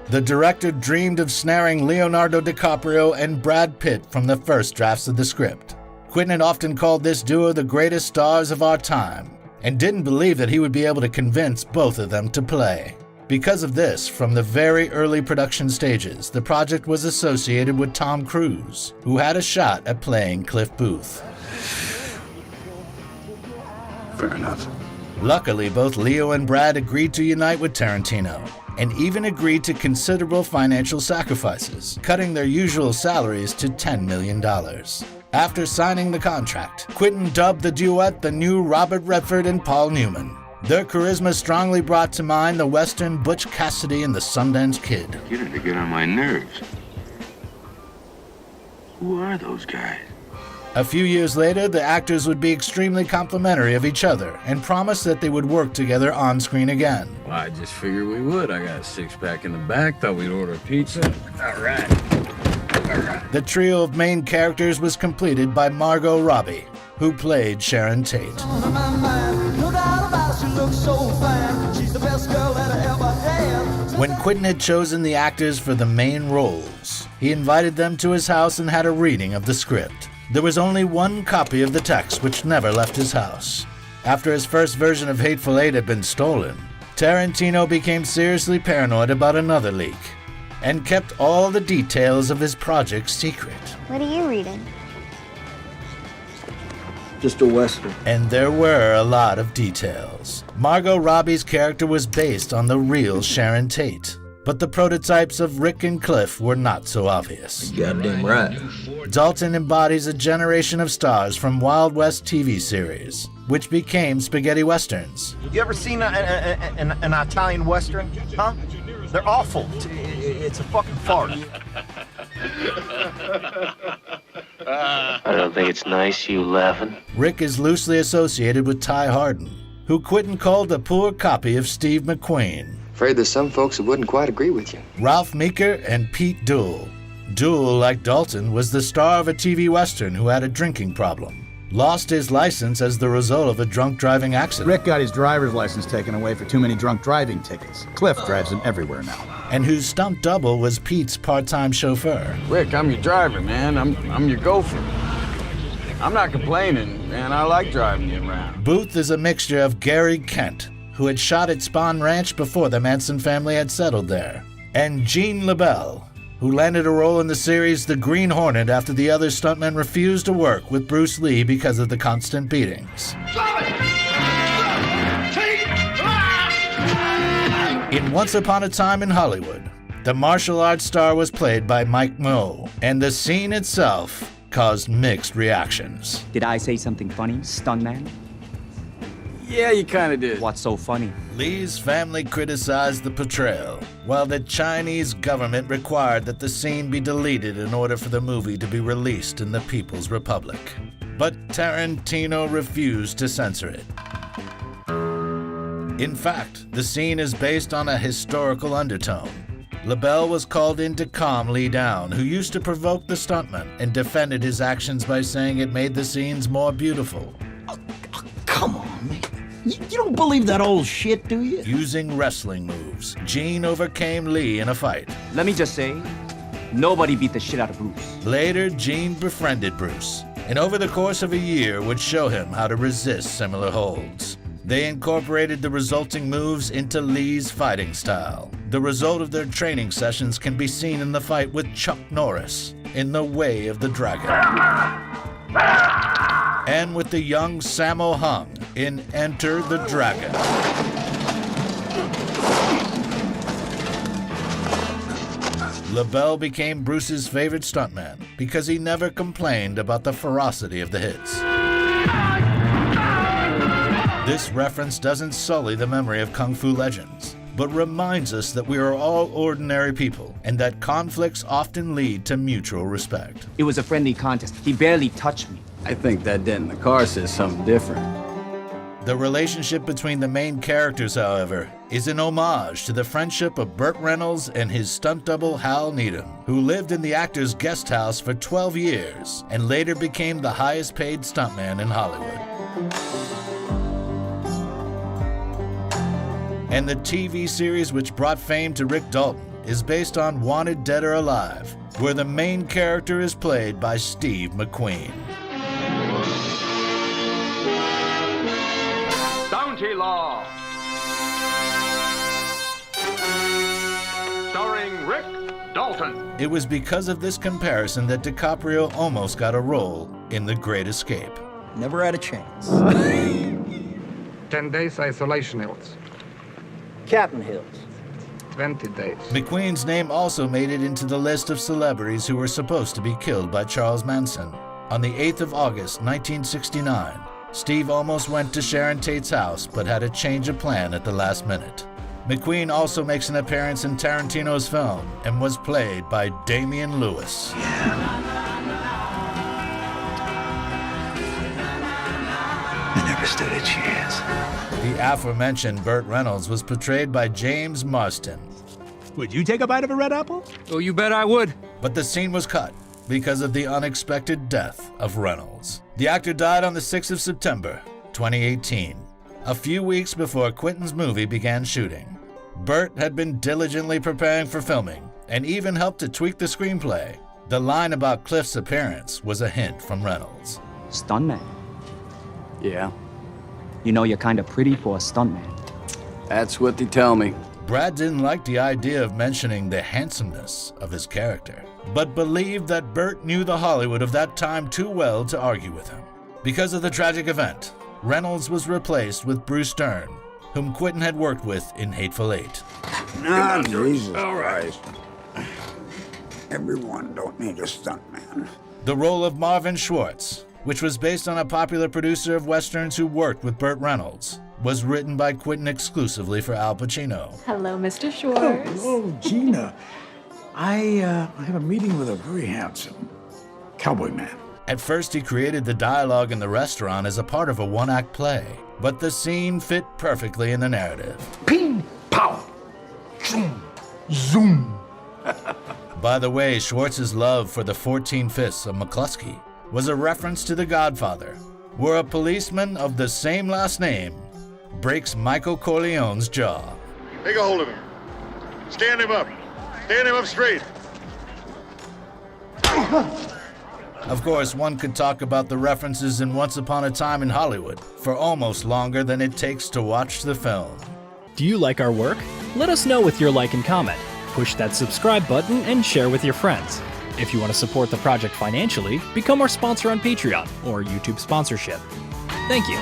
The director dreamed of snaring Leonardo DiCaprio and Brad Pitt from the first drafts of the script. Quentin had often called this duo the greatest stars of our time, and didn't believe that he would be able to convince both of them to play. Because of this, from the very early production stages, the project was associated with Tom Cruise, who had a shot at playing Cliff Booth. Fair enough. Luckily, both Leo and Brad agreed to unite with Tarantino, and even agreed to considerable financial sacrifices, cutting their usual salaries to $10 million. After signing the contract, Quentin dubbed the duet the new Robert Redford and Paul Newman. Their charisma strongly brought to mind the Western Butch Cassidy and the Sundance Kid. You're to get on my nerves. Who are those guys? A few years later, the actors would be extremely complimentary of each other and promised that they would work together on screen again. Well, I just figured we would. I got a six-pack in the back, thought we'd order a pizza. All right. The trio of main characters was completed by Margot Robbie, who played Sharon Tate. When Quentin had chosen the actors for the main roles, he invited them to his house and had a reading of the script. There was only one copy of the text which never left his house. After his first version of Hateful Eight had been stolen, Tarantino became seriously paranoid about another leak, and kept all the details of his project secret. What are you reading? Just a Western. And there were a lot of details. Margot Robbie's character was based on the real Sharon Tate, but the prototypes of Rick and Cliff were not so obvious. Goddamn right. Dalton embodies a generation of stars from Wild West TV series, which became spaghetti westerns. You ever seen an Italian Western? Huh? They're awful. It's a fucking fart. I don't think it's nice you laughing. Rick is loosely associated with Ty Hardin, who Quentin called a poor copy of Steve McQueen. Afraid there's some folks who wouldn't quite agree with you. Ralph Meeker and Pete Duell. Duell, like Dalton, was the star of a TV Western who had a drinking problem. Lost his license as the result of a drunk driving accident. Rick got his driver's license taken away for too many drunk driving tickets. Cliff drives him everywhere now. And whose stunt double was Pete's part-time chauffeur. Rick, I'm your driver, man. I'm your gopher. I'm not complaining, man. I like driving you around. Booth is a mixture of Gary Kent, who had shot at Spahn Ranch before the Manson family had settled there, and Gene LaBelle, who landed a role in the series The Green Hornet after the other stuntmen refused to work with Bruce Lee because of the constant beatings. In Once Upon a Time in Hollywood, the martial arts star was played by Mike Moe, and the scene itself caused mixed reactions. Did I say something funny, stuntman? Yeah, you kind of did. What's so funny? Lee's family criticized the portrayal, while the Chinese government required that the scene be deleted in order for the movie to be released in the People's Republic. But Tarantino refused to censor it. In fact, the scene is based on a historical undertone. LaBelle was called in to calm Lee down, who used to provoke the stuntman, and defended his actions by saying it made the scenes more beautiful. Come on, man. You don't believe that old shit, do you? Using wrestling moves, Gene overcame Lee in a fight. Let me just say, nobody beat the shit out of Bruce. Later, Gene befriended Bruce, and over the course of a year would show him how to resist similar holds. They incorporated the resulting moves into Lee's fighting style. The result of their training sessions can be seen in the fight with Chuck Norris in The Way of the Dragon, and with the young Sammo Hung in Enter the Dragon. LaBelle became Bruce's favorite stuntman because he never complained about the ferocity of the hits. This reference doesn't sully the memory of Kung Fu legends, but reminds us that we are all ordinary people and that conflicts often lead to mutual respect. It was a friendly contest. He barely touched me. I think that dent in the car says something different. The relationship between the main characters, however, is an homage to the friendship of Burt Reynolds and his stunt double Hal Needham, who lived in the actor's guest house for 12 years and later became the highest paid stuntman in Hollywood. And the TV series which brought fame to Rick Dalton is based on Wanted Dead or Alive, where the main character is played by Steve McQueen. Bounty Law. Starring Rick Dalton. It was because of this comparison that DiCaprio almost got a role in The Great Escape. Never had a chance. 10 days isolation hills. Captain Hills. 20 days. McQueen's name also made it into the list of celebrities who were supposed to be killed by Charles Manson. On the 8th of August, 1969, Steve almost went to Sharon Tate's house, but had a change of plan at the last minute. McQueen also makes an appearance in Tarantino's film and was played by Damian Lewis. I never stood a chance. The aforementioned Burt Reynolds was portrayed by James Marston. Would you take a bite of a red apple? Oh, you bet I would. But the scene was cut because of the unexpected death of Reynolds. The actor died on the 6th of September, 2018, a few weeks before Quentin's movie began shooting. Burt had been diligently preparing for filming and even helped to tweak the screenplay. The line about Cliff's appearance was a hint from Reynolds. Stuntman. Yeah, You know you're kinda pretty for a stuntman. that's what they tell me. Brad didn't like the idea of mentioning the handsomeness of his character, but believed that Burt knew the Hollywood of that time too well to argue with him. Because of the tragic event, Reynolds was replaced with Bruce Dern, whom Quentin had worked with in Hateful Eight. Ah, Jesus Christ. Everyone don't need a stuntman. The role of Marvin Schwartz, which was based on a popular producer of westerns who worked with Burt Reynolds, was written by Quentin exclusively for Al Pacino. Hello, Mr. Schwartz. Oh, Gina. I have a meeting with a very handsome cowboy man. At first, he created the dialogue in the restaurant as a part of a one-act play, but the scene fit perfectly in the narrative. Ping, pow, zoom, zoom. By the way, Schwartz's love for the 14 Fists of McCluskey was a reference to The Godfather, where a policeman of the same last name breaks Michael Corleone's jaw. Take a hold of him. Stand him up. Stand him up straight. Of course, one could talk about the references in Once Upon a Time in Hollywood for almost longer than it takes to watch the film. Do you like our work? Let us know with your like and comment. Push that subscribe button and share with your friends. If you want to support the project financially, become our sponsor on Patreon or YouTube sponsorship. Thank you.